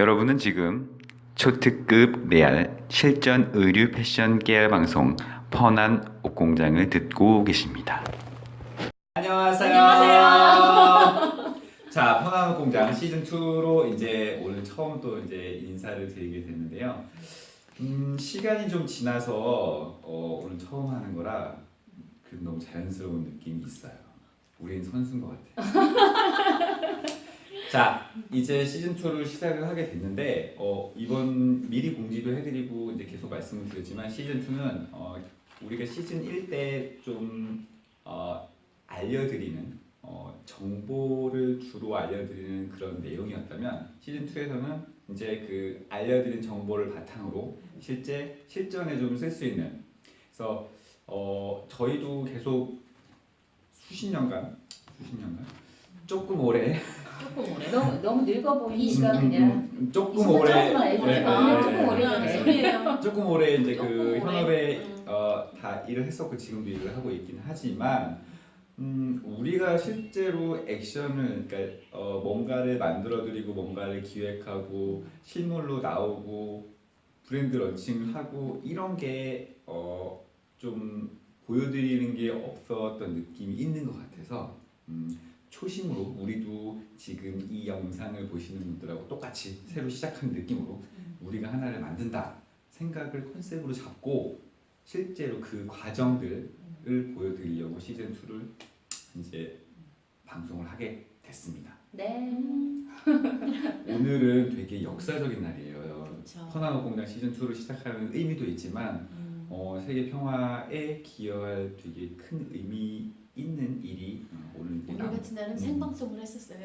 여러분은 지금 초특급 레알 실전 의류 패션 깨알 방송 펀한 옷공장을 듣고 계십니다. 안녕하세요. 안녕하세요. 자, 펀한 옷공장 시즌 2로 이제 오늘 처음 또 이제 인사를 드리게 됐는데요. 시간이 좀 지나서 오늘 처음 하는 거라 너무 자연스러운 느낌이 있어요. 우린 선수인 것 같아요. 자, 이제 시즌 2를 시작을 하게 됐는데 이번 미리 공지도 해드리고 이제 계속 말씀을 드렸지만 시즌 2는 우리가 시즌 1 때 좀 알려드리는 정보를 주로 알려드리는 그런 내용이었다면 시즌 2에서는 이제 그 알려드린 정보를 바탕으로 실제 실전에 좀 쓸 수 있는, 그래서 저희도 계속 수십 년간 조금 오래 너무 늙어 보이니까 그냥 조금 오래 조금 오래 조금 오래 이제 조금 그 오래. 현업에 다 일을 했었고 지금도 일을 하고 있긴 하지만 우리가 실제로 액션을, 그러니까 뭔가를 만들어드리고 뭔가를 기획하고 실물로 나오고 브랜드 런칭을 하고 이런 게 좀 보여드리는 게 없었던 느낌이 있는 것 같아서 초심으로 우리도 지금 이 영상을 보시는 분들하고 똑같이 새로 시작하는 느낌으로 우리가 하나를 만든다 생각을 컨셉으로 잡고 실제로 그 과정들을 보여드리려고 시즌 2를 이제 방송을 하게 됐습니다. 네. 오늘은 되게 역사적인 날이에요. 그쵸. 펀한 옷공장 시즌 2를 시작하는 의미도 있지만 세계 평화에 기여할 되게 큰 의미 있는 일이 오늘 이제 오늘 같은 날은 생방송을 했어요.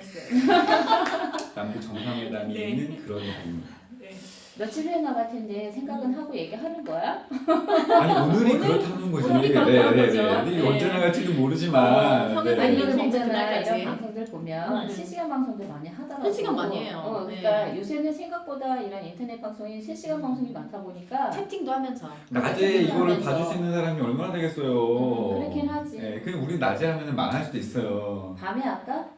남북 정상회담이 네. 있는 그런 날입니다. 네. 며칠 후에 나갈 텐데 생각은 하고 얘기하는 거야? 아니 오늘이 그렇다는 거지. 오늘이 그렇다는 거죠. 이게 네. 언제 나갈지도 모르지만. 평일 아니 네. 이런 네. 있잖아 그날까지. 이런 방송들 보면 네. 실시간 방송들 많이 하더라고. 실시간 많이 해요. 그러니까 네. 요새는 생각보다 이런 인터넷 방송이 실시간 방송이 많다 보니까 채팅도 하면서 낮에 이거를 하면서. 봐줄 수 있는 사람이 얼마나 되겠어요. 그렇긴 하지. 네, 그냥 우리 낮에 하면은 망할 수도 있어요. 밤에 할까?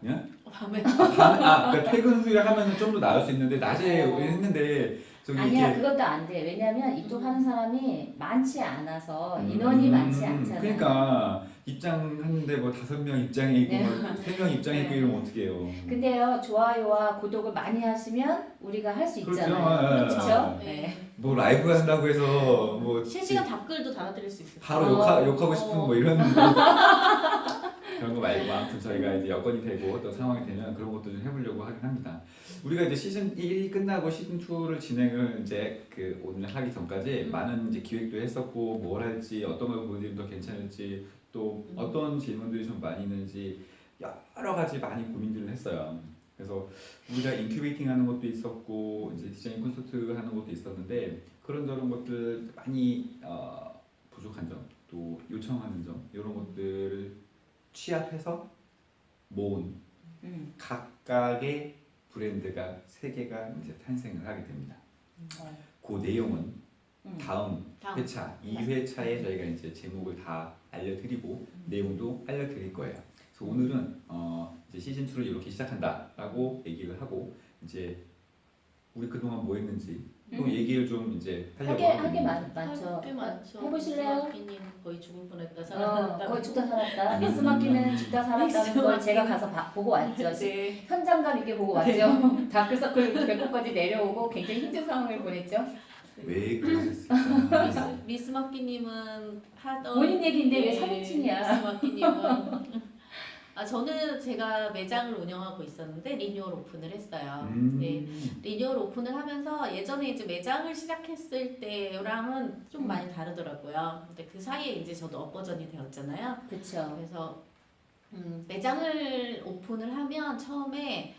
밤에 그러니까 퇴근 후에 하면은 좀 더 나을 수 있는데 낮에 우리 했는데 저기 아니야 이렇게 그것도 안 돼. 왜냐면 이쪽 하는 사람이 많지 않아서 인원이 많지 않잖아. 그러니까 입장하는데 뭐 5명 입장해 있고 네. 3명 입장해 있고 네. 이러면 어떡해요. 근데요 좋아요와 구독을 많이 하시면 우리가 할 수 그렇죠. 있잖아요. 그렇죠. 그렇죠? 네. 네. 뭐 라이브 한다고 해서 뭐 실시간 답글도 달아드릴 수 있어요. 바로 욕하고 싶은 뭐 이런 그런 거 말고 아무튼 저희가 이제 여건이 되고 어떤 상황이 되면 그런 것도 좀 해보려고 하긴 합니다. 우리가 이제 시즌 1이 끝나고 시즌 2를 진행을 이제 그 오늘 하기 전까지 많은 이제 기획도 했었고 뭘 할지 어떤 걸 보여드리면 더 괜찮을지 또 어떤 질문들이 좀 많이 있는지 여러 가지 많이 고민들을 했어요. 그래서 우리가 인큐베이팅 하는 것도 있었고 이제 디자인 콘서트 하는 것도 있었는데 그런 것들 많이 부족한 점, 또 요청하는 점 이런 것들을 취합해서 모은 각각의 브랜드가 3개가 이제 탄생을 하게 됩니다. 그 내용은 다음 회차, 2회차에 저희가 이제 제목을 다 알려드리고 내용도 알려드릴 거예요. 그래서 오늘은 이제 시즌 2를 이렇게 시작한다라고 얘기를 하고 이제 우리 그동안 뭐 했는지 또 얘기를 좀 이제 하려고 하게 하거든요. 많죠. 꽤 많죠. 해보실래요? 미스마키님 거의 죽을 뻔했다 살아났다. 거의 죽다 살았다. 미스 맡기면 죽다 살았다는 걸 제가 가서 보고 왔죠. 네. 현장감 있게 보고 왔죠. 다크서클 배꼽까지 내려오고 굉장히 힘든 상황을 보냈죠. 왜 그러셨을까? 미스마키님은 하던 본인 얘기인데 왜 네, 3인칭이야. 미스마키님은 저는 제가 매장을 운영하고 있었는데 리뉴얼 오픈을 했어요. 네. 리뉴얼 오픈을 하면서 예전에 이제 매장을 시작했을 때랑은 좀 많이 다르더라고요. 근데 그 사이에 이제 저도 업버전이 되었잖아요. 그렇죠. 그래서 매장을 오픈을 하면 처음에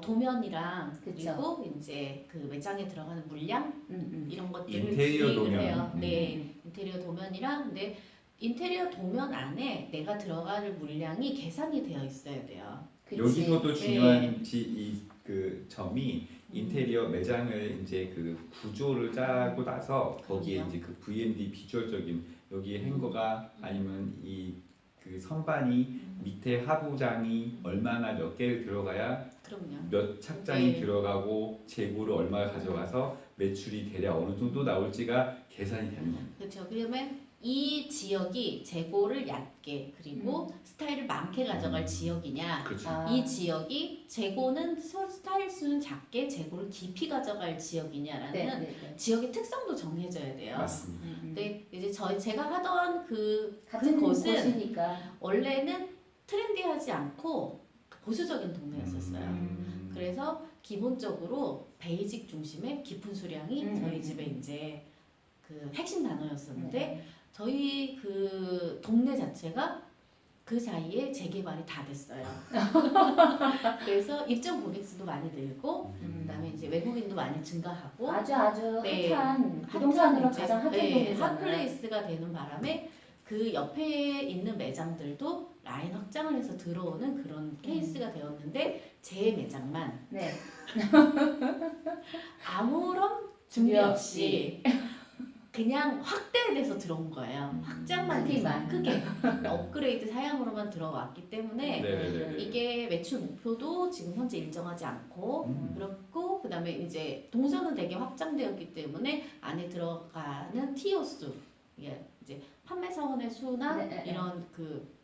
도면이랑 그쵸. 그리고 이제 그 매장에 들어가는 물량 이런 것들을 인테리어 기획을 도면. 해요. 네, 인테리어 도면이랑 근데 인테리어 도면 안에 내가 들어갈 물량이 계산이 되어 있어야 돼요. 그치. 여기서 또 네. 중요한 그 점이 인테리어 매장을 이제 그 구조를 짜고 나서 거기에 그럼요. 이제 그 VMD 비주얼적인 여기에 행거가 아니면 이 그 선반이 밑에 하부장이 얼마나 몇 개를 들어가야 그럼요. 몇 착장이 네. 들어가고 재고를 얼마 가져가서 매출이 대략 어느 정도 나올지가 계산이 되는 겁니다. 그렇죠. 그러면 이 지역이 재고를 얕게 그리고 스타일을 많게 가져갈 지역이냐, 그렇죠. 아. 이 지역이 재고는 스타일 수는 작게 재고를 깊이 가져갈 지역이냐라는 네, 네, 네. 지역의 특성도 정해져야 돼요. 맞습니다. 근데 이제 제가 하던 같은 그곳은 곳이니까. 원래는 트렌디하지 않고 보수적인 동네였었어요. 그래서 기본적으로 베이직 중심의 깊은 수량이 저희 집에 이제 그 핵심 단어였었는데 저희 그 동네 자체가 그 사이에 재개발이 다 됐어요. 그래서 입점 고객 수도 많이 늘고 그다음에 이제 외국인도 많이 증가하고 아주 네. 핫한 부동산으로 이제, 가장 핫한 네, 동네잖아요. 핫플레이스가 되는 바람에 그 옆에 있는 매장들도 라인 확장을 해서 들어오는 그런 케이스가 되었는데 제 매장만 네. 아무런 준비 없이 그냥 확대돼서 들어온 거예요. 확장만 크기만. 크게 업그레이드 사양으로만 들어왔기 때문에 네네네. 이게 매출 목표도 지금 현재 일정하지 않고 음. 그렇고 그다음에 이제 동선은 되게 확장되었기 때문에 안에 들어가는 티오 수 이게 이제 판매 사원의 수나 네, 네, 네. 이런 그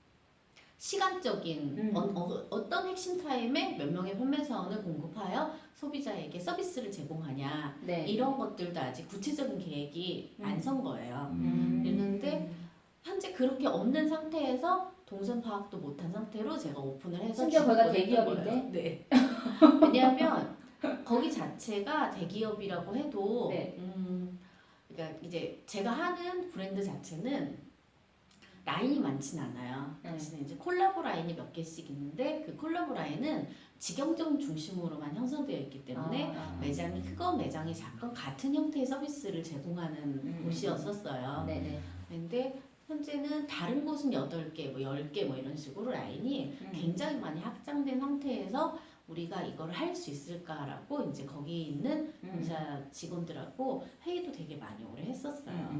시간적인 어떤 핵심 타임에 몇 명의 판매 사원을 공급하여 소비자에게 서비스를 제공하냐 네. 이런 것들도 아직 구체적인 계획이 안 선 거예요. 이랬는데 현재 그렇게 없는 상태에서 동선 파악도 못한 상태로 제가 오픈을 해서 심지어 거기가 주문을 했던 대기업인데? 거예요. 네. 왜냐하면 거기 자체가 대기업이라고 해도 네. 그러니까 이제 제가 하는 브랜드 자체는 라인이 많진 않아요. 네. 대신에 이제 콜라보 라인이 몇 개씩 있는데 그 콜라보 라인은 직영점 중심으로만 형성되어 있기 때문에 매장이 크건 매장이 작건 같은 형태의 서비스를 제공하는 곳이었었어요. 네네. 근데 현재는 다른 곳은 8개, 뭐 10개 뭐 이런 식으로 라인이 굉장히 많이 확장된 상태에서 우리가 이걸 할 수 있을까라고 이제 거기 있는 본사 직원들하고 회의도 되게 많이 오래 했었어요.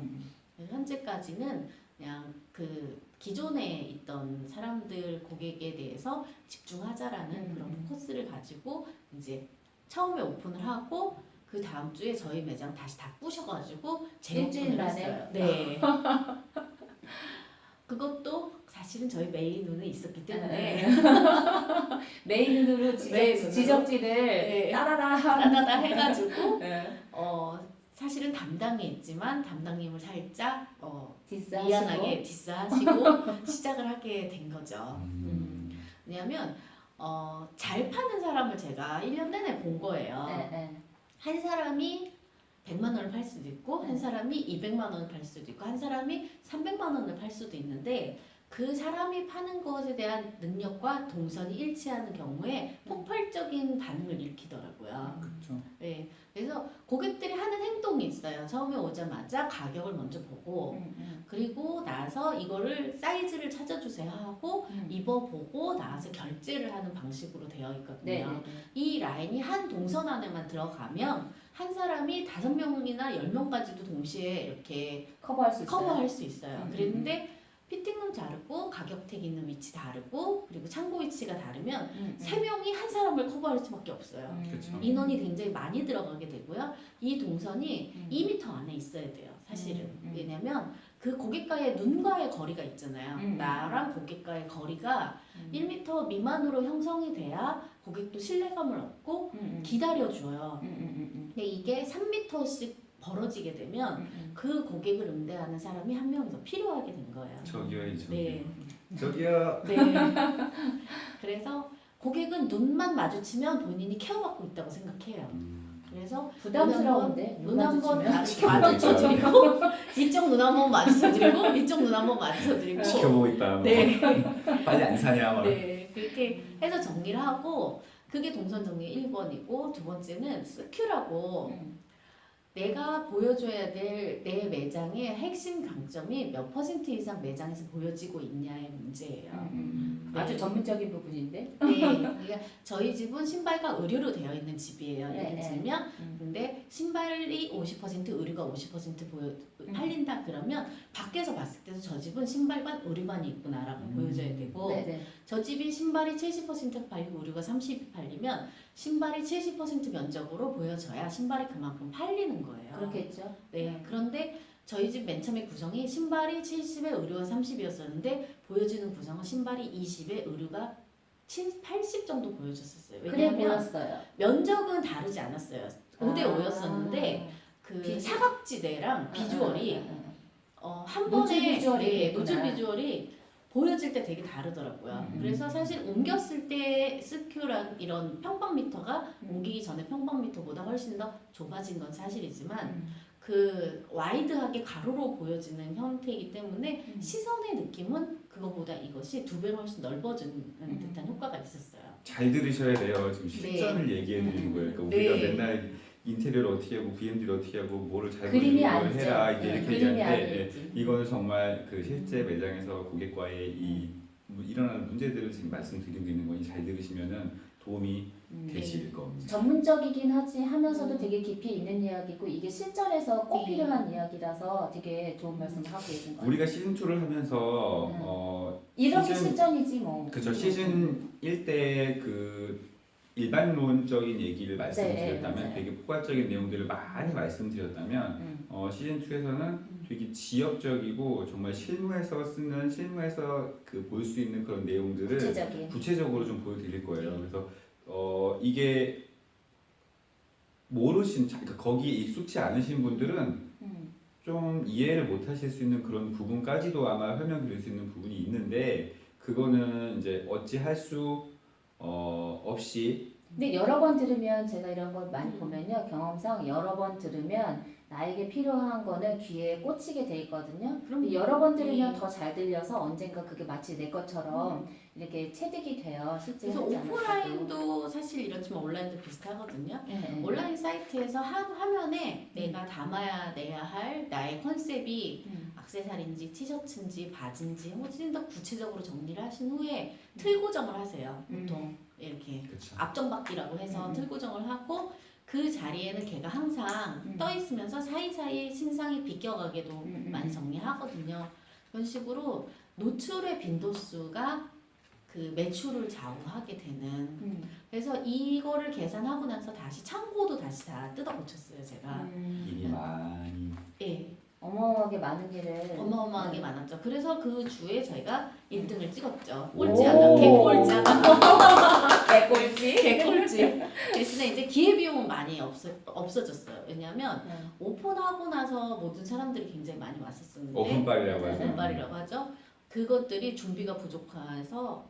그래서 현재까지는 그냥 그 기존에 있던 사람들 고객에 대해서 집중하자라는 그런 포커스를 가지고 이제 처음에 오픈을 하고 그 다음 주에 저희 매장 다시 다 부셔가지고 일주일 재오픈을 만에? 했어요. 네. 그것도 사실은 저희 메인 눈에 있었기 때문에 메인으로 메인으로. 지적지를 네. 따라라 따다다 해가지고 네. 사실은 담당이 있지만 담당님을 살짝 디스하시고. 미안하게 디스하시고 시작을 하게 된 거죠. 음. 왜냐하면 잘 파는 사람을 제가 1년 내내 본 거예요. 네, 네. 한 사람이 100만 원을 팔 수도 있고 한 사람이 200만 원을 팔 수도 있고 한 사람이 300만 원을 팔 수도 있는데 그 사람이 파는 것에 대한 능력과 동선이 일치하는 경우에 폭발적인 반응을 일으키더라고요. 그렇죠. 네, 그래서 고객들이 하는 행동이 있어요. 처음에 오자마자 가격을 먼저 보고 그리고 나서 이거를 사이즈를 찾아주세요 하고 입어보고 나서 결제를 하는 방식으로 되어 있거든요. 네. 이 라인이 한 동선 안에만 들어가면 한 사람이 5명이나 10명까지도 동시에 이렇게 커버할 수 있어요. 커버할 수 있어요. 그랬는데 피팅룸 다르고 가격 택 있는 위치 다르고 그리고 창고 위치가 다르면 3명이 한 사람을 커버할 수밖에 없어요. 그렇죠. 인원이 굉장히 많이 들어가게 되고요. 이 동선이 2m 안에 있어야 돼요. 사실은. 왜냐면 그 고객과의 눈과의 거리가 있잖아요. 나랑 고객과의 거리가 1m 미만으로 형성이 돼야 고객도 신뢰감을 얻고 기다려줘요. 근데 이게 3m씩 벌어지게 되면 그 고객을 응대하는 사람이 한 명이 더 필요하게 된 거예요. 저기요, 저기요. 네. 저기요. 네. 그래서 고객은 눈만 마주치면 본인이 케어받고 있다고 생각해요. 그래서 부담스러운데 눈 한번 마주치면? 마주쳐드리고 이쪽 눈 한번 마주쳐드리고 이쪽 눈 한번 마주쳐드리고 지켜보고 있다. 뭐. 네. 빨리 안 사냐. 막. 네. 그렇게 해서 정리를 하고 그게 동선 정리 1번이고 두 번째는 스큐라고 내가 보여줘야 될 내 매장의 핵심 강점이 몇 퍼센트 이상 매장에서 보여지고 있냐의 문제예요. 아주 전문적인 부분인데. 네, 그러니까 저희 집은 신발과 의류로 되어 있는 집이에요. 네, 예를 네. 들면, 근데 신발이 50% 의류가 50% 팔린다 그러면 밖에서 봤을 때도 저 집은 신발만 의류만 있구나라고 보여져야 되고, 네네. 저 집이 신발이 70% 팔리고 의류가 30% 팔리면 신발이 70% 면적으로 보여져야 신발이 그만큼 팔리는 거예요. 그렇겠죠. 네, 그런데 저희 집 맨 처음에 구성이 신발이 70에 의류가 30이었었는데 보여지는 구성은 신발이 20에 의류가 80 정도 보여졌었어요. 그래 왜냐하면 보였어요. 면적은 다르지 않았어요. 5대 5였었는데 그 사각지대랑 비주얼이 한 노즐 번에 비주얼이 네, 있구나. 노즐 비주얼이 보여질 때 되게 다르더라고요. 그래서 사실 옮겼을 때 스큐랑 이런 평방미터가 옮기기 전에 평방미터보다 훨씬 더 좁아진 건 사실이지만 그 와이드하게 가로로 보여지는 형태이기 때문에 시선의 느낌은 그거보다 이것이 2배로 훨씬 넓어지는 듯한 효과가 있었어요. 잘 들으셔야 돼요. 지금 실전을 얘기해 드리는 거예요. 그러니까 우리가 네. 맨날 인테리어를 어떻게 하고 VMD를 어떻게 하고 뭐를 잘 그림이 보여주고 아니죠. 해라 이제 네, 이렇게 그림이 얘기하는데 아니지. 이거는 정말 그 실제 매장에서 고객과의 이 일어나는 문제들을 지금 말씀드리고 있는 거니 잘 들으시면은 도움이 되실 겁니다. 전문적이긴 하지 하면서도 되게 깊이 있는 이야기고 이게 실전에서 꼭 네. 필요한 이야기라서 되게 좋은 말씀 하고 계신 것 같아요. 우리가 시즌 2를 하면서 이렇게 시즌- 실전이지 뭐. 그쵸 시즌 1 때 그 일반론적인 얘기를 말씀드렸다면 맞아요. 되게 포괄적인 내용들을 많이 말씀드렸다면 시즌 2에서는 되게 지역적이고 정말 실무에서 그 볼 수 있는 그런 내용들을 구체적인. 구체적으로 좀 보여드릴 거예요. 그래서 이게 그러니까 거기에 익숙치 않으신 분들은 좀 이해를 못 하실 수 있는 그런 부분까지도 아마 설명드릴 수 있는 부분이 있는데 그거는 이제 어찌할 수 없이 근데 여러 번 들으면 제가 이런 걸 많이 보면요 경험상 여러 번 들으면 나에게 필요한 거는 귀에 꽂히게 돼 있거든요. 그럼 여러 번 들으면 네. 더 잘 들려서 언젠가 그게 마치 내 것처럼 이렇게 체득이 돼요. 실제 그래서 하지 않았어도. 오프라인도 사실 이렇지만 온라인도 비슷하거든요. 네, 네. 온라인 사이트에서 한 화면에 내가 담아내야 할 나의 컨셉이 액세서리인지 티셔츠인지 바지인지 훨씬 더 구체적으로 정리를 하신 후에 틀 고정을 하세요. 보통 이렇게 그쵸. 앞정박기라고 해서 틀 고정을 하고 그 자리에는 걔가 항상 떠 있으면서 사이사이 신상이 비껴가게도 많이 정리하거든요. 그런 식으로 노출의 빈도수가 그 매출을 좌우하게 되는. 그래서 이거를 계산하고 나서 다시 창고도 다시 다 뜯어 고쳤어요 제가. 일이 많이 예, 어마어마하게 많은 일을 어마어마하게 네. 많았죠. 그래서 그 주에 저희가 1등을 찍었죠. 오. 꼴찌하다, 개꼴찌하다. 개꼴찌. 개꿀집. 대신에 이제 기회비용은 많이 없어졌어요. 왜냐하면 네. 오픈하고 나서 모든 사람들이 굉장히 많이 왔었었는데 오픈빨이라고 하죠. 오픈빨이라고 하죠. 그것들이 준비가 부족해서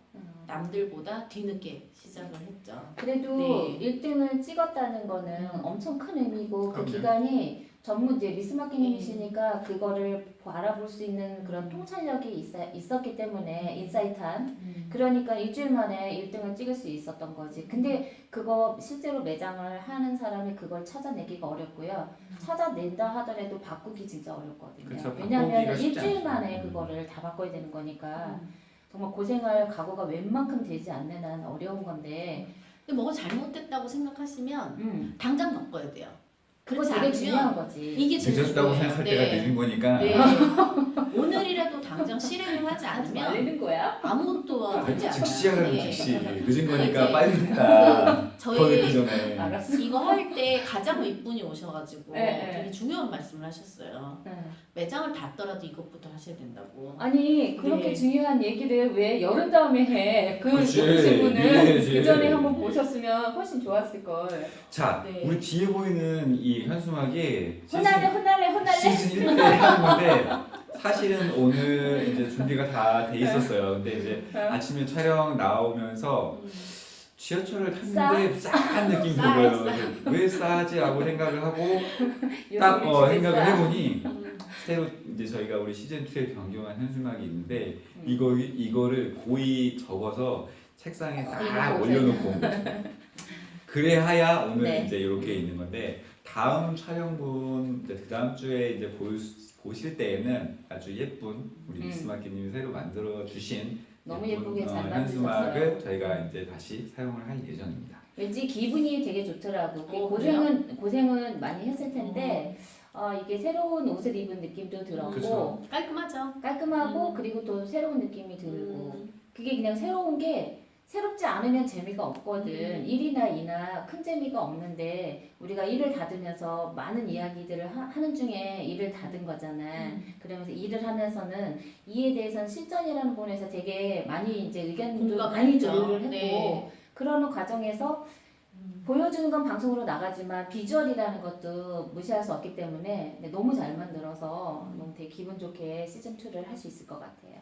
남들보다 뒤늦게 시작을 했죠. 그래도 네. 1등을 찍었다는 거는 엄청 큰 의미고 그 그럼요. 기간이 전문 이제 미스마케팅이시니까 그거를 알아볼 수 있는 그런 통찰력이 있었기 때문에 인사이트한 그러니까 일주일 만에 1등을 찍을 수 있었던 거지. 근데 그거 실제로 매장을 하는 사람이 그걸 찾아내기가 어렵고요. 찾아낸다 하더라도 바꾸기 진짜 어렵거든요. 그쵸, 왜냐하면 바꾸기가 쉽지 일주일 않죠. 만에 그거를 다 바꿔야 되는 거니까 정말 고생할 각오가 웬만큼 되지 않는 한 어려운 건데 근데 뭐가 잘못됐다고 생각하시면 당장 바꿔야 돼요. 그거 그렇지 되게 않으면 중요한 거지. 이게 제일 늦었다고 중요해요. 생각할 때가 네. 늦은 거니까 네. 오늘이라도 당장 실행을 하지 않으면 말리는 거야? 아무것도 되지 않아요. 즉시 하라고 네. 즉시 늦은 거니까 이제 빨리 해라 더 늦기 저희 전에 알았어. 이거 할 때 가장 윗분이 오셔가지고 네, 되게 중요한 말씀을 하셨어요. 네. 매장을 닫더라도 이것부터 하셔야 된다고. 아니 그렇게 네. 중요한 얘기를 왜 여름 다음에 해? 그 그치, 분은 이해해야지. 그 전에 한번 보셨으면 훨씬 좋았을 걸. 자 네. 우리 뒤에 보이는 이 현수막이 혼날래. 시즌 1때 하는 건데 사실은 오늘 이제 준비가 다 돼 있었어요. 근데 이제 아침에 촬영 나오면서 지하철을 탔는데 싸한 느낌이 싸, 들어요. 왜 싸지 하고 생각을 하고 딱 요즘에 생각을 싸. 해보니 새로 이제 저희가 우리 시즌 2에 변경한 현수막이 있는데 이거를 고이 접어서 책상에 딱 이거 올려놓고 온 거죠. 그래야 오늘 네. 이제 이렇게 있는 건데 다음 촬영분 이제 그 다음 주에 이제 보실 때에는 아주 예쁜 우리 미스마키님이 새로 만들어 주신 너무 예쁘게 잘 현수막을 만드셨어요. 저희가 이제 다시 사용을 할 예정입니다. 왠지 기분이 되게 좋더라고. 그래요? 고생은 많이 했을 텐데 이게 새로운 옷을 입은 느낌도 들었고 그쵸. 깔끔하죠. 깔끔하고 그리고 또 새로운 느낌이 들고 그게 그냥 새로운 게 새롭지 않으면 재미가 없거든. 일이나 이나 큰 재미가 없는데 우리가 일을 닫으면서 많은 이야기들을 하는 중에 일을 닫은 거잖아. 그러면서 일을 하면서는 이에 대해서는 실전이라는 부분에서 되게 많이 이제 의견도 많이 공감했죠. 조율을 했고 네. 그러는 과정에서 보여주는 건 방송으로 나가지만 비주얼이라는 것도 무시할 수 없기 때문에 너무 잘 만들어서 너무 되게 기분 좋게 시즌 2를 할 수 있을 것 같아요.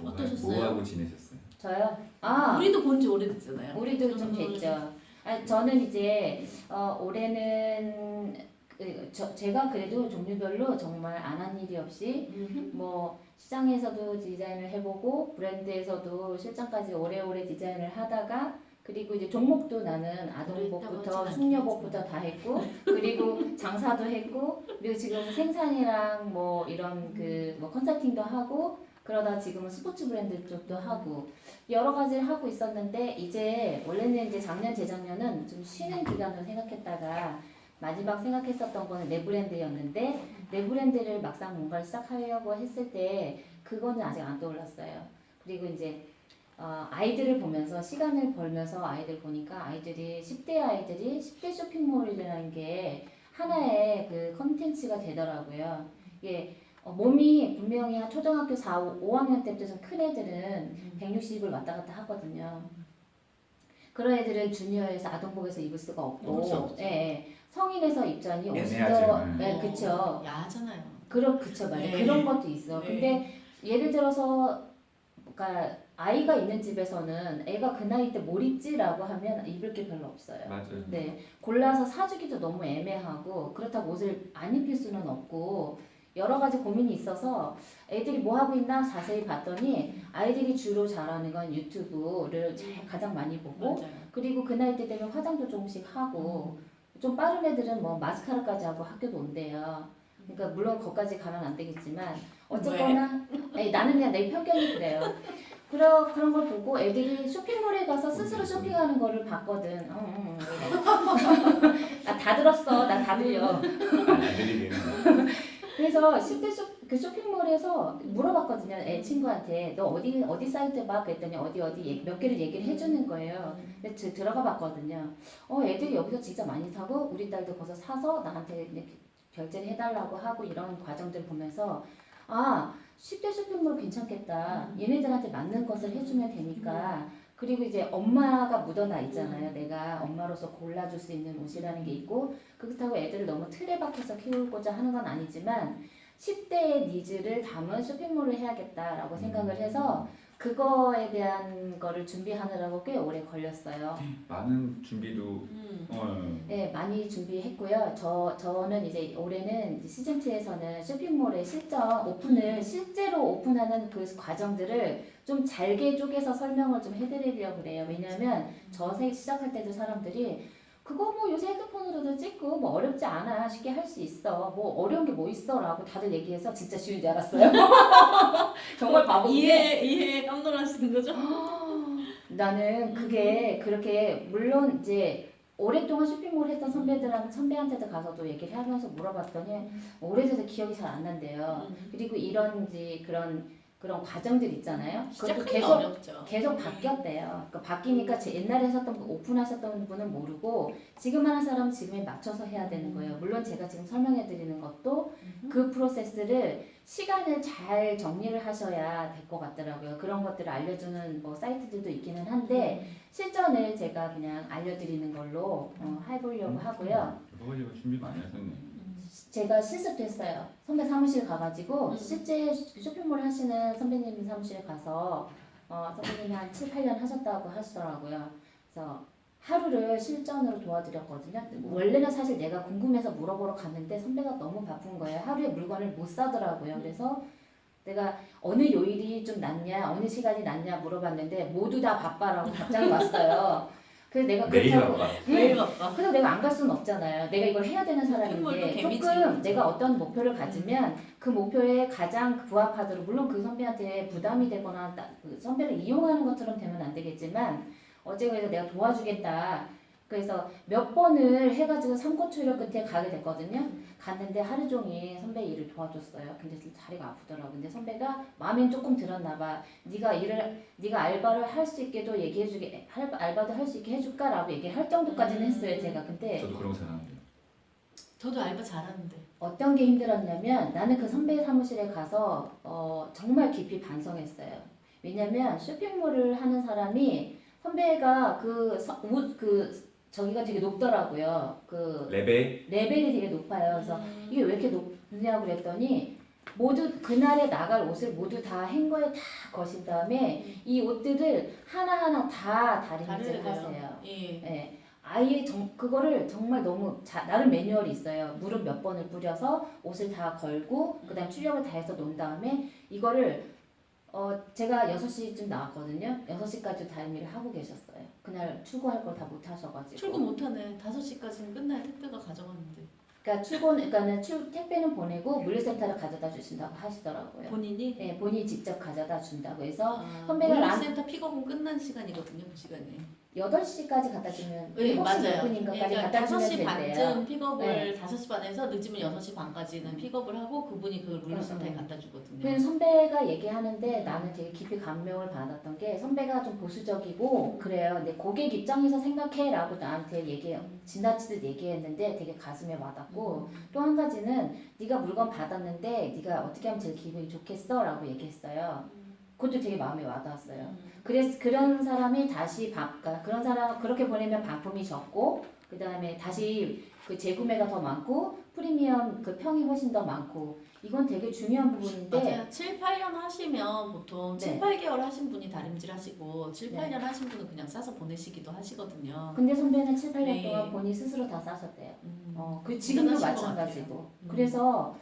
어떠셨어요? 뭐 하고 지내셨어요? 저요? 우리도 본 지 오래됐잖아요. 우리도 좀 됐죠. 저는 이제 올해는 제가 그래도 종류별로 정말 안 한 일이 없이 뭐 시장에서도 디자인을 해보고 브랜드에서도 실장까지 오래오래 디자인을 하다가 그리고 이제 종목도 나는 아동복부터 숙녀복부터 다 했고 그리고 장사도 했고 그리고 지금 생산이랑 뭐 이런 그 뭐 컨설팅도 하고 그러다 지금은 스포츠 브랜드 쪽도 하고 여러 가지를 하고 있었는데 이제 원래는 이제 작년 재작년은 좀 쉬는 기간으로 생각했다가 마지막 생각했었던 거는 내 브랜드였는데 내 브랜드를 막상 뭔가를 시작하려고 했을 때 그거는 아직 안 떠올랐어요. 그리고 이제 아이들을 보면서 시간을 벌면서 아이들 보니까 아이들이 10대 아이들이 10대 쇼핑몰이라는 게 하나의 그 컨텐츠가 되더라고요. 이게 몸이 분명히 한 초등학교 4, 5학년 때부터 좀 큰 애들은 160을 왔다 갔다 하거든요. 그런 애들은 주니어에서 아동복에서 입을 수가 없고 그렇죠. 예, 성인에서 입자니 훨씬 더 애매하죠. 예, 그쵸. 야하잖아요. 그쵸 맞아요. 네. 그런 것도 있어. 네. 근데 예를 들어서 그러니까 아이가 있는 집에서는 애가 그 나이 때 뭘 입지라고 하면 입을 게 별로 없어요. 맞아요. 네, 골라서 사주기도 너무 애매하고 그렇다고 옷을 안 입힐 수는 없고 여러 가지 고민이 있어서 애들이 뭐 하고 있나 자세히 봤더니 아이들이 주로 잘하는 건 유튜브를 가장 많이 보고 맞아요. 그리고 그 나이 때 되면 화장도 조금씩 하고 좀 빠른 애들은 뭐 마스카라까지 하고 학교도 온대요. 그러니까 물론 거기까지 가면 안 되겠지만 어쨌거나 아니, 나는 그냥 내 편견이 그래요. 그런 걸 보고 애들이 쇼핑몰에 가서 스스로 쇼핑하는 거를 봤거든. 나 다 들었어. 나 다 들려. 안 들리기는. 그래서 10대 그 쇼핑몰에서 물어봤거든요. 애 친구한테 너 어디 사이트 봐? 그랬더니 어디 몇 개를 얘기를 해주는 거예요. 근데 들어가 봤거든요. 애들이 여기서 진짜 많이 사고 우리 딸도 거기서 사서 나한테 이렇게 결제를 해달라고 하고 이런 과정들 보면서 10대 쇼핑몰 괜찮겠다. 얘네들한테 맞는 것을 해주면 되니까. 그리고 이제 엄마가 묻어나 있잖아요. 내가 엄마로서 골라줄 수 있는 옷이라는 게 있고 그렇다고 애들을 너무 틀에 박혀서 키우고자 하는 건 아니지만 10대의 니즈를 담은 쇼핑몰을 해야겠다라고 생각을 해서 그거에 대한 거를 준비하느라고 꽤 오래 걸렸어요. 많은 준비도 네, 많이 준비했고요. 저는 이제 올해는 이제 시즌 2에서는 쇼핑몰의 실전 오픈을 실제로 오픈하는 그 과정들을 좀 잘게 쪼개서 설명을 좀 해드리려고 그래요. 왜냐하면 저 시작할 때도 사람들이 그거 뭐 요새 핸드폰으로도 찍고 뭐 어렵지 않아 쉽게 할 수 있어 뭐 어려운 게 뭐 있어라고 다들 얘기해서 진짜 쉬운 줄 알았어요. 정말 바보인데 이해 깜놀하시는 거죠? 나는 그게 그렇게 물론 이제 오랫동안 쇼핑몰 했던 선배한테도 가서도 얘기를 하면서 물어봤더니 오래돼서 기억이 잘 안 난대요. 그리고 이런 이제 그런 과정들 있잖아요. 그것도 시작하기가 어렵죠. 계속 바뀌었대요. 그러니까 바뀌니까 제 옛날에 하셨던 오픈하셨던 분은 모르고 지금 하는 사람은 지금에 맞춰서 해야 되는 거예요. 물론 제가 지금 설명해 드리는 것도 그 프로세스를 시간을 잘 정리를 하셔야 될 것 같더라고요. 그런 것들을 알려주는 뭐 사이트들도 있기는 한데 실전을 제가 그냥 알려드리는 걸로 해보려고 하고요. 여러 가지가 준비 많이 하셨네. 제가 실습도 했어요. 선배 사무실 가가지고 실제 쇼핑몰 하시는 선배님 사무실에 가서 선배님이 한 7, 8년 하셨다고 하시더라고요. 그래서 하루를 실전으로 도와드렸거든요. 원래는 사실 내가 궁금해서 물어보러 갔는데 선배가 너무 바쁜 거예요. 하루에 물건을 못 사더라고요. 그래서 내가 어느 요일이 좀 낫냐, 어느 시간이 낫냐 물어봤는데 모두 다 바빠라고 답장이 왔어요. 그래서 내가 매일 그렇다고 바빠. 매일 바빠. 그래서 내가 안 갈 수는 없잖아요. 내가 이걸 해야 되는 쇼핑몰도 사람인데 개미지. 조금 내가 어떤 목표를 가지면 그 목표에 가장 부합하도록 물론 그 선배한테 부담이 되거나 그 선배를 이용하는 것처럼 되면 안 되겠지만 어제그래서 내가 도와주겠다. 그래서 몇 번을 해가지고 삼고초려 끝에 가게 됐거든요. 갔는데 하루 종일 선배 일을 도와줬어요. 근데 진짜 다리가 아프더라고. 근데 선배가 마음엔 조금 들었나 봐. 네가 알바를 할 수 있게도 얘기해주게, 알바도 할 수 있게 해줄까라고 얘기할 정도까지는 했어요. 제가. 근데 저도 그런 거 잘하는데요. 저도 알바 잘하는데. 어떤 게 힘들었냐면 나는 그 선배 사무실에 가서 정말 깊이 반성했어요. 왜냐면 쇼핑몰을 하는 사람이 선배가 저기가 되게 높더라고요. 그 레벨이 되게 높아요. 그래서 이게 왜 이렇게 높냐고 그랬더니 모두 그날에 나갈 옷을 모두 다 행거에 다 거신 다음에 이 옷들을 하나하나 다 다림질 하세요. 예. 예. 아예 그거를 정말 너무 나름 매뉴얼이 있어요. 무릎 몇 번을 뿌려서 옷을 다 걸고 그다음 출력을 다 해서 놓은 다음에 이거를 제가 6시쯤 나왔거든요. 6시까지 다림일을 하고 계셨어요. 그날 출고할 걸 다 못 하셔가지고. 출근 못하네. 5시까지는 끝나야 택배가 가져갔는데. 그러니까는 택배는 보내고 물류센터를 가져다 주신다고 하시더라고요. 본인이? 네, 본인이 직접 가져다 준다고 해서 아, 선배가 물류센터 픽업은 끝난 시간이거든요. 그 시간이. 8시까지 갖다 주면 네, 7시 맞아요. 몇 분인가까지 그러니까 갖다 주면 5시 된대요. 반쯤 픽업을 네. 5시 반에서 늦으면 6시 반까지는 픽업을 하고 그분이 그걸 물류센터에 갖다 주거든요. 그 선배가 얘기하는데 나는 되게 깊이 감명을 받았던 게 선배가 좀 보수적이고 그래요. 내 고객 입장에서 생각해라고 나한테 지나치듯 얘기했는데 되게 가슴에 와닿고 또 한 가지는 네가 물건 받았는데 네가 어떻게 하면 제일 기분이 좋겠어라고 얘기했어요. 그것도 되게 마음에 와닿았어요. 그래서 그런 사람이 다시 그런 사람 그렇게 보내면 반품이 적고 그 다음에 다시 그 재구매가 더 많고 프리미엄 그 평이 훨씬 더 많고 이건 되게 중요한 부분인데 맞아요. 7, 8년 하시면 보통 7, 네. 8개월 하신 분이 다림질 하시고 7, 네. 8년 하신 분은 그냥 싸서 보내시기도 하시거든요. 근데 선배는 7, 8년 네. 동안 본인 스스로 다 싸셨대요. 음. 그 지금도 대단하신 것 마찬가지고. 같아요. 그래서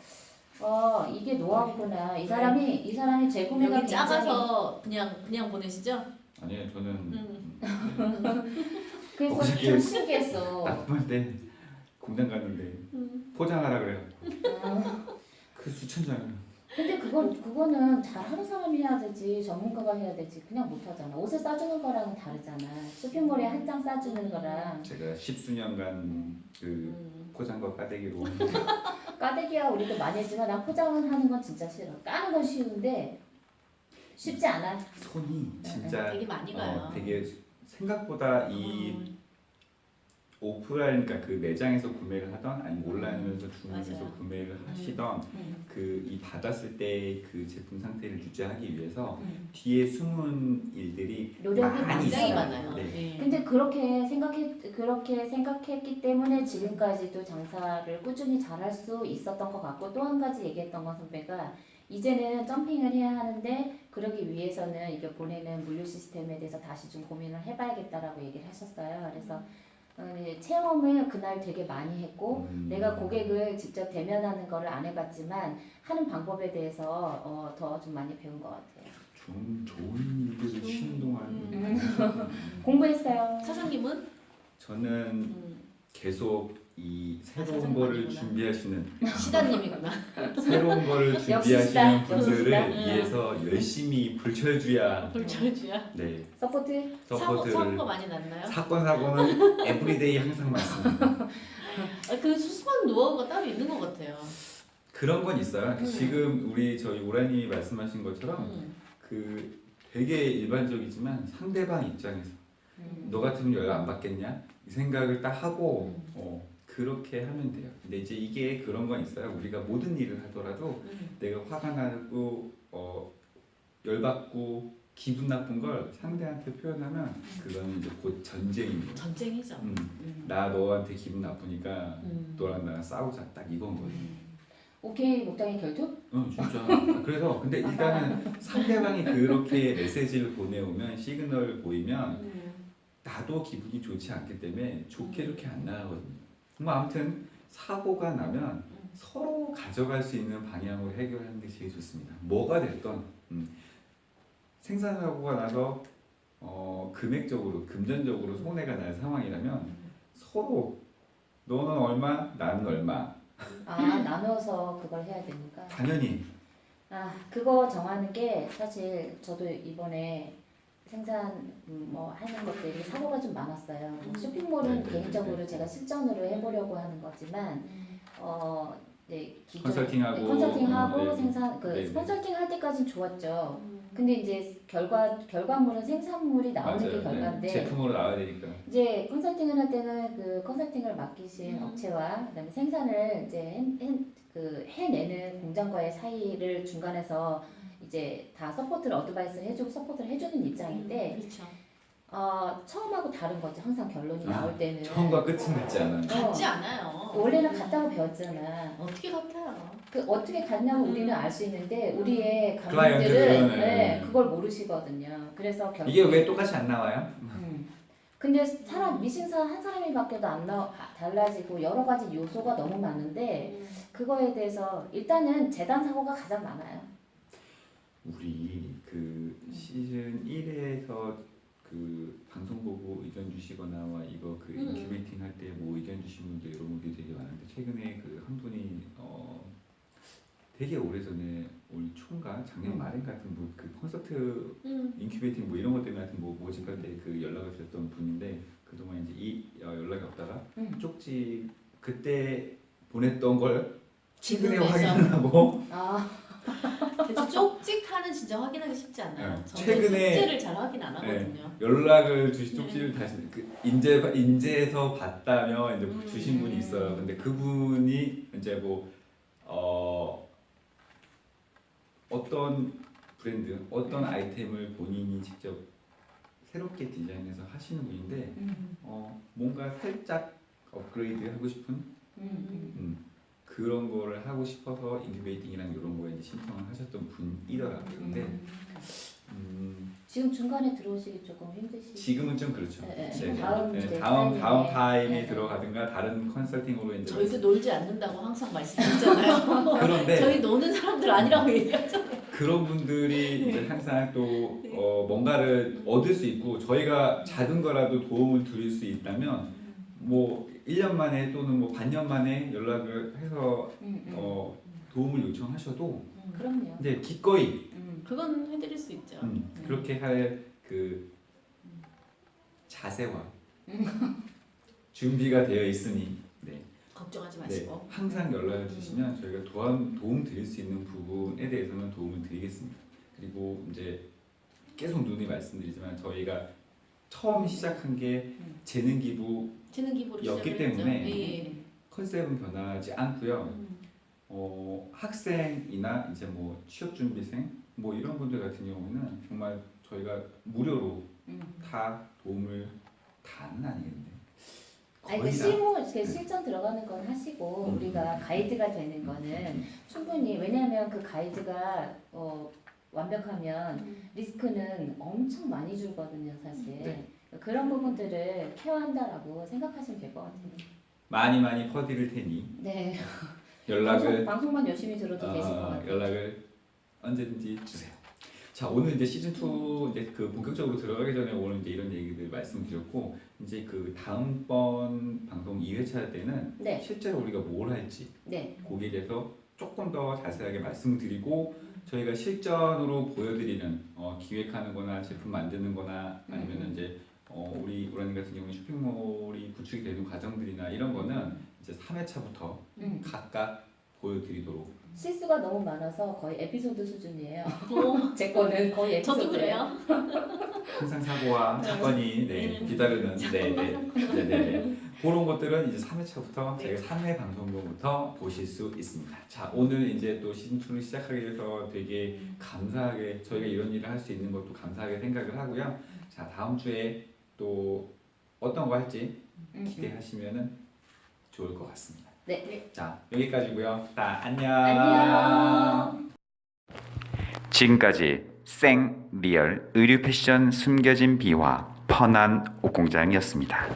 이게 노하우구나. 이 사람이 재구매가 여기 작아서 그냥 보내시죠? 아니에요. 저는 그래서 어저께 좀 신기했어. 납품할 때 공장 갔는데 포장하라 그래요. 어. 그 수천 장을. 근데 그거는 잘하는 사람이 해야 되지 전문가가 해야 되지 그냥 못하잖아. 옷을 싸주는 거랑은 다르잖아. 쇼핑몰에 한 장 싸주는 거랑 제가 10수년간 그 포장과 까대기로 까대기야 우리도 많이 했지만 난 포장을 하는 건 진짜 싫어. 까는 건 쉬운데 쉽지 않아. 손이 진짜 되게 많이 가요. 되게 생각보다 이 오프라인 그러니까 그 매장에서 구매를 하던 아니면 온라인에서 주문해서 맞아요. 구매를 하시던 그 이 받았을 때 그 제품 상태를 유지하기 위해서 뒤에 숨은 일들이 노력이 많이 굉장히 있어요. 많아요. 네. 네. 근데 그렇게 생각했기 때문에 지금까지도 장사를 꾸준히 잘할 수 있었던 것 같고 또 한 가지 얘기했던 건 선배가 이제는 점핑을 해야 하는데 그러기 위해서는 이게 보내는 물류 시스템에 대해서 다시 좀 고민을 해봐야겠다라고 얘기를 하셨어요. 그래서 체험을 그날 되게 많이 했고 내가 고객을 직접 대면하는 거를 안 해봤지만 하는 방법에 대해서 더 좀 많이 배운 것 같아요. 좋은 일들을 쉬는 동안 공부했어요. 사장님은? 저는 계속 이 새로운 사장님 거를 아니구나. 준비하시는 시다님이구나. 새로운 거를 역시 준비하시는 시다, 분들을 역시 시다. 위해서 열심히 불철주야 돌철주야. 네 서포트. 사고가 서포트를 많이 났나요? 사건은 에브리데이 항상 많습니다. 그 수습하는 노하우가 따로 있는 것 같아요. 그런 건 있어요. 지금 저희 오라님이 말씀하신 것처럼 그 되게 일반적이지만 상대방 입장에서 너 같으면 연락 안 받겠냐 이 생각을 딱 하고 그렇게 하면 돼요. 근데 이제 이게 그런 건 있어요. 우리가 모든 일을 하더라도 내가 화가 나고 열받고 기분 나쁜 걸 상대한테 표현하면 그거는 이제 곧 전쟁입니다. 전쟁이죠. 나 너한테 기분 나쁘니까 너랑 나랑 싸우자 딱 이건 거예요. 오케이 목장의 결투? 응 진짜. 그래서 근데 일단은 상대방이 그렇게 메시지를 보내오면 시그널을 보이면 나도 기분이 좋지 않기 때문에 좋게 안 나가거든요. 뭐 아무튼 사고가 나면 서로 가져갈 수 있는 방향으로 해결하는 게 제일 좋습니다. 뭐가 됐던 생산사고가 나서 금액적으로 금전적으로 손해가 날 상황이라면 서로 너는 얼마 나는 얼마 나눠서 그걸 해야 되니까. 당연히 그거 정하는 게 사실 저도 이번에 생산 뭐 하는 것들이 사고가 좀 많았어요. 쇼핑몰은 네. 개인적으로 제가 실전으로 해보려고 하는 거지만 네, 컨설팅하고 컨설팅하고 네. 생산 네. 컨설팅 할 때까지는 좋았죠. 근데 이제 결과물은 생산물이 나오는 게 맞아요. 결과인데 제품으로 나와야 되니까 이제 컨설팅을 할 때는 그 컨설팅을 맡기신 업체와 그다음에 생산을 이제 해내는 공장과의 사이를 중간에서 이제 다 서포트를 어드바이스를 해주고 서포트를 해주는 입장인데 그렇죠. 처음하고 다른 거지. 항상 결론이 나올 때는 처음과 끝은 같지 않아. 같지 않아요. 원래는 같다고 배웠잖아. 어떻게 같아요? 그 어떻게 갔냐면 우리는 알 수 있는데 우리의 클라이언트들은, 가족들은 네, 그걸 모르시거든요. 그래서 이게 왜 똑같이 안 나와요? 근데 미싱사 한 사람이 바뀌어도 달라지고 여러 가지 요소가 너무 많은데 그거에 대해서 일단은 재단 사고가 가장 많아요. 우리 그 시즌 1에서 그 방송 보고 의견 주시거나 이거 그 인큐베이팅 할 때 뭐 의견 주신 분들 이런 분들이 되게 많은데 최근에 그 한 분이 되게 오래전에 올 초인가 작년 말인 같은 뭐 그 콘서트 인큐베이팅 뭐 이런 것 때문에 하여튼 뭐 모집할 때 그 연락을 주셨던 분인데 그동안 이제 연락이 없다가 쪽지 그때 보냈던 걸 최근에 지금에서. 확인하고 그래서 쪽직하는 진짜 확인하기 쉽지 않아요. 네. 저는 최근에 쪽지를 잘 확인 안 하거든요. 연락을 주신 쪽지를 다시 그 인제에서 봤다며 이제 주신 분이 있어요. 근데 그분이 이제 뭐 어떤 브랜드, 어떤 아이템을 본인이 직접 새롭게 디자인해서 하시는 분인데 뭔가 살짝 업그레이드 하고 싶은 그런 거를 하고 싶어서 인큐베이팅이랑 이런 거에 이제 신청을 하셨던 분이더라고요. 근데 지금 중간에 들어오시기 조금 힘드시죠? 지금은 좀 그렇죠. 네, 네. 다음 네, 이제 다음 타임에 네. 들어가든가 다른 컨설팅으로 이제 저희도 놀지 않는다고 항상 말씀드렸잖아요. 그런데 저희 노는 사람들 아니라고 얘기하잖아요. 그런 분들이 이제 항상 또 뭔가를 얻을 수 있고 저희가 작은 거라도 도움을 드릴 수 있다면 뭐 1년 만에 또는 뭐 반년 만에 연락을 해서 도움을 요청하셔도 그럼요. 이제 기꺼이 그건 해드릴 수 있죠. 그렇게 할 그 자세와 준비가 되어 있으니 네. 걱정하지 네, 마시고. 항상 연락을 주시면 저희가 도움 드릴 수 있는 부분에 대해서는 도움을 드리겠습니다. 그리고 이제 계속 누누이 말씀드리지만 저희가 처음 시작한 게 재능 기부였기 재능 기부를 시작을 때문에 했죠. 예. 컨셉은 변하지 않고요. 학생이나 이제 뭐 취업 준비생 뭐 이런 분들 같은 경우는 정말 저희가 무료로 다 도움을 다는 아니겠네. 아니 그 실전 들어가는 건 하시고 우리가 가이드가 되는 거는 충분히 왜냐하면 그 가이드가 완벽하면 리스크는 엄청 많이 줄거든요 사실. 네. 그런 부분들을 케어한다라고 생각하시면 될 것 같아요. 많이 퍼드릴 테니 네. 연락을 방송만 열심히 들어도 되실 것 같아요. 연락을 언제든지 주세요. 자 오늘 이제 시즌 2 이제 그 본격적으로 들어가기 전에 오늘 이제 이런 얘기들 말씀드렸고 이제 그 다음번 방송 2회차 때는 네. 실제로 우리가 뭘 할지 네. 거기에 대해서 조금 더 자세하게 말씀드리고 저희가 실전으로 보여드리는 기획하는거나 제품 만드는거나 아니면 이제 우리 우라님 같은 경우는 쇼핑몰이 구축이 되는 과정들이나 이런 거는 이제 3회차부터 각각 보여드리도록. 실수가 너무 많아서 거의 에피소드 수준이에요. 제 거는 거의 에피소드. 저도 그래요. 항상 사고와 사건이 뒤따르는 네네 그런 것들은 이제 3회차부터 저희가 3회 방송부터 보실 수 있습니다. 자 오늘 이제 또 시즌 2를 시작하게 돼서 되게 감사하게 저희가 이런 일을 할 수 있는 것도 감사하게 생각을 하고요. 자 다음 주에 또 어떤 거 할지 기대하시면은 좋을 것 같습니다. 네. 자 여기까지고요. 자 안녕. 안녕. 지금까지 생 리얼 의류 패션 숨겨진 비화 펀한 옷공장이었습니다.